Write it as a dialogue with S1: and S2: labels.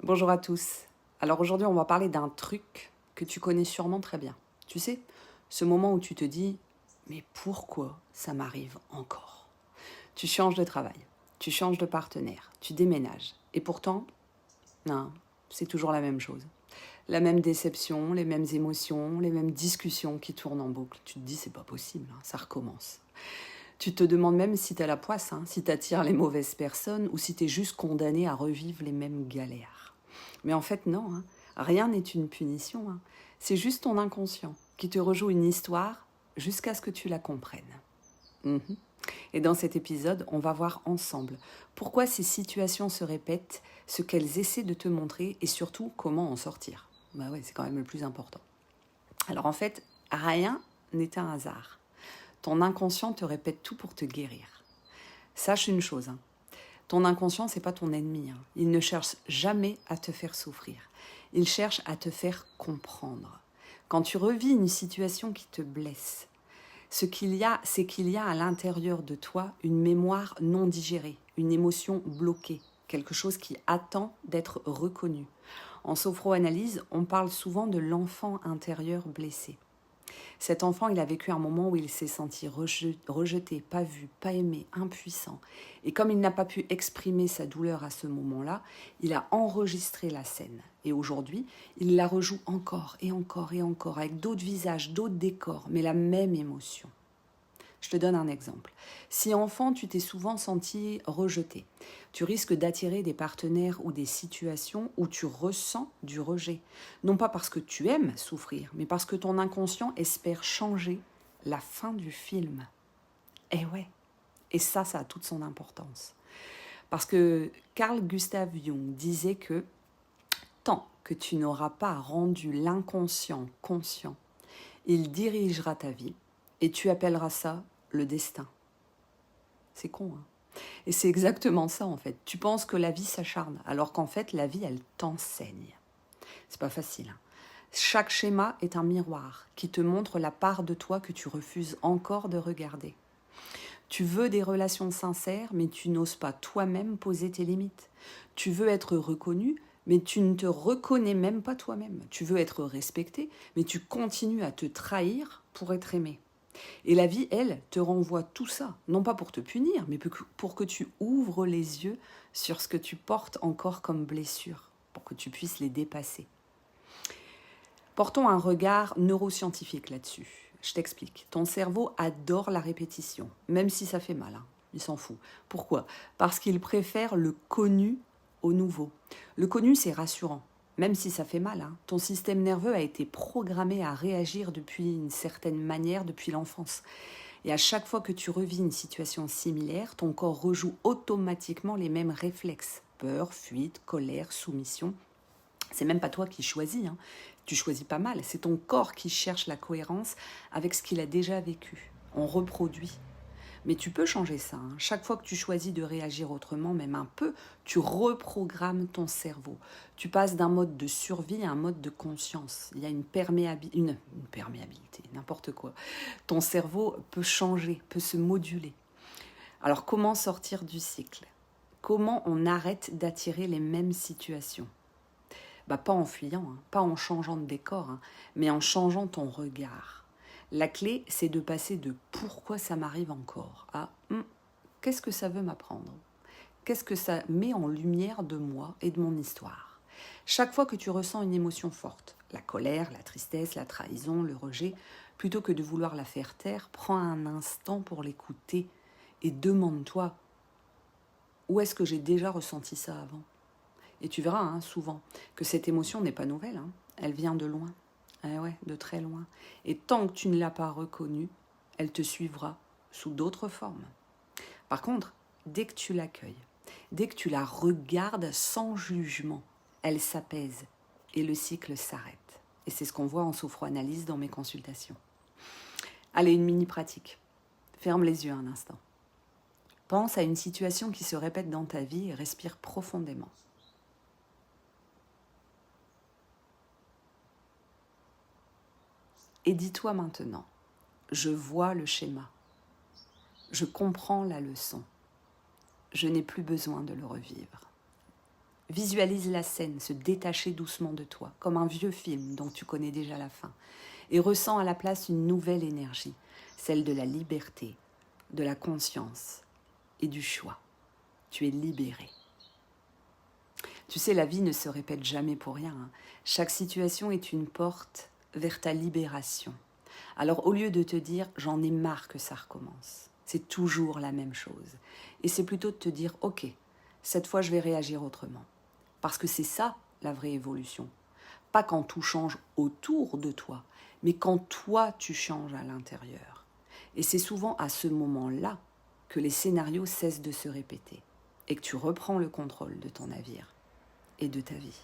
S1: Bonjour à tous. Alors aujourd'hui, on va parler d'un truc que tu connais sûrement très bien. Tu sais, ce moment où tu te dis « Mais pourquoi ça m'arrive encore ?» Tu changes de travail, tu changes de partenaire, tu déménages. Et pourtant, non, c'est toujours la même chose. La même déception, les mêmes émotions, les mêmes discussions qui tournent en boucle. Tu te dis « C'est pas possible, hein, ça recommence ». Tu te demandes même si t'as la poisse, hein, si t'attires les mauvaises personnes ou si t'es juste condamné à revivre les mêmes galères. Mais en fait, non, hein. Rien n'est une punition. Hein. C'est juste ton inconscient qui te rejoue une histoire jusqu'à ce que tu la comprennes. Mhm. Et dans cet épisode, on va voir ensemble pourquoi ces situations se répètent, ce qu'elles essaient de te montrer et surtout comment en sortir. Bah ouais, c'est quand même le plus important. Alors en fait, rien n'est un hasard. Ton inconscient te répète tout pour te guérir. Sache une chose, hein. Ton inconscient, c'est pas ton ennemi. Hein. Il ne cherche jamais à te faire souffrir. Il cherche à te faire comprendre. Quand tu revis une situation qui te blesse, c'est qu'il y a à l'intérieur de toi une mémoire non digérée, une émotion bloquée, quelque chose qui attend d'être reconnu. En sophroanalyse, on parle souvent de l'enfant intérieur blessé. Cet enfant, il a vécu un moment où il s'est senti rejeté, pas vu, pas aimé, impuissant. Et comme il n'a pas pu exprimer sa douleur à ce moment-là, il a enregistré la scène. Et aujourd'hui, il la rejoue encore et encore et encore, avec d'autres visages, d'autres décors, mais la même émotion. Je te donne un exemple. Si enfant, tu t'es souvent senti rejeté, tu risques d'attirer des partenaires ou des situations où tu ressens du rejet. Non pas parce que tu aimes souffrir, mais parce que ton inconscient espère changer la fin du film. Eh ouais, et ça a toute son importance. Parce que Carl Gustav Jung disait que tant que tu n'auras pas rendu l'inconscient conscient, il dirigera ta vie et tu appelleras ça le destin. C'est con, hein. Et c'est exactement ça, en fait. Tu penses que la vie s'acharne, alors qu'en fait, la vie, elle t'enseigne. C'est pas facile, hein. Chaque schéma est un miroir qui te montre la part de toi que tu refuses encore de regarder. Tu veux des relations sincères, mais tu n'oses pas toi-même poser tes limites. Tu veux être reconnu, mais tu ne te reconnais même pas toi-même. Tu veux être respecté, mais tu continues à te trahir pour être aimé. Et la vie, elle, te renvoie tout ça, non pas pour te punir, mais pour que tu ouvres les yeux sur ce que tu portes encore comme blessure, pour que tu puisses les dépasser. Portons un regard neuroscientifique là-dessus. Je t'explique. Ton cerveau adore la répétition, même si ça fait mal, hein. Il s'en fout. Pourquoi ? Parce qu'il préfère le connu au nouveau. Le connu, c'est rassurant. Même si ça fait mal, hein. Ton système nerveux a été programmé à réagir depuis une certaine manière depuis l'enfance. Et à chaque fois que tu revis une situation similaire, ton corps rejoue automatiquement les mêmes réflexes. Peur, fuite, colère, soumission. C'est même pas toi qui choisis, hein. Tu choisis pas mal. C'est ton corps qui cherche la cohérence avec ce qu'il a déjà vécu. On reproduit. Mais tu peux changer ça, hein. Chaque fois que tu choisis de réagir autrement, même un peu, tu reprogrammes ton cerveau. Tu passes d'un mode de survie à un mode de conscience. Il y a une perméabilité, n'importe quoi. Ton cerveau peut changer, peut se moduler. Alors comment sortir du cycle ? Comment on arrête d'attirer les mêmes situations ? Pas en fuyant, hein, pas en changeant de décor, hein, mais en changeant ton regard. La clé, c'est de passer de « pourquoi ça m'arrive encore » à « qu'est-ce que ça veut m'apprendre ?» Qu'est-ce que ça met en lumière de moi et de mon histoire ? Chaque fois que tu ressens une émotion forte, la colère, la tristesse, la trahison, le rejet, plutôt que de vouloir la faire taire, prends un instant pour l'écouter et demande-toi « où est-ce que j'ai déjà ressenti ça avant ?» Et tu verras, hein, souvent, que cette émotion n'est pas nouvelle, hein. Elle vient de loin, ouais, de très loin. Et tant que tu ne l'as pas reconnue, elle te suivra sous d'autres formes. Par contre, dès que tu l'accueilles, dès que tu la regardes sans jugement, elle s'apaise et le cycle s'arrête. Et c'est ce qu'on voit en sophroanalyse dans mes consultations. Allez, une mini pratique. Ferme les yeux un instant. Pense à une situation qui se répète dans ta vie et respire profondément. Et dis-toi maintenant, je vois le schéma, je comprends la leçon, je n'ai plus besoin de le revivre. Visualise la scène se détacher doucement de toi, comme un vieux film dont tu connais déjà la fin, et ressens à la place une nouvelle énergie, celle de la liberté, de la conscience et du choix. Tu es libéré. Tu sais, la vie ne se répète jamais pour rien, hein. Chaque situation est une porte vers ta libération. Alors au lieu de te dire « j'en ai marre que ça recommence », c'est toujours la même chose. Et c'est plutôt de te dire « ok, cette fois je vais réagir autrement ». Parce que c'est ça la vraie évolution. Pas quand tout change autour de toi, mais quand toi tu changes à l'intérieur. Et c'est souvent à ce moment-là que les scénarios cessent de se répéter et que tu reprends le contrôle de ton navire et de ta vie.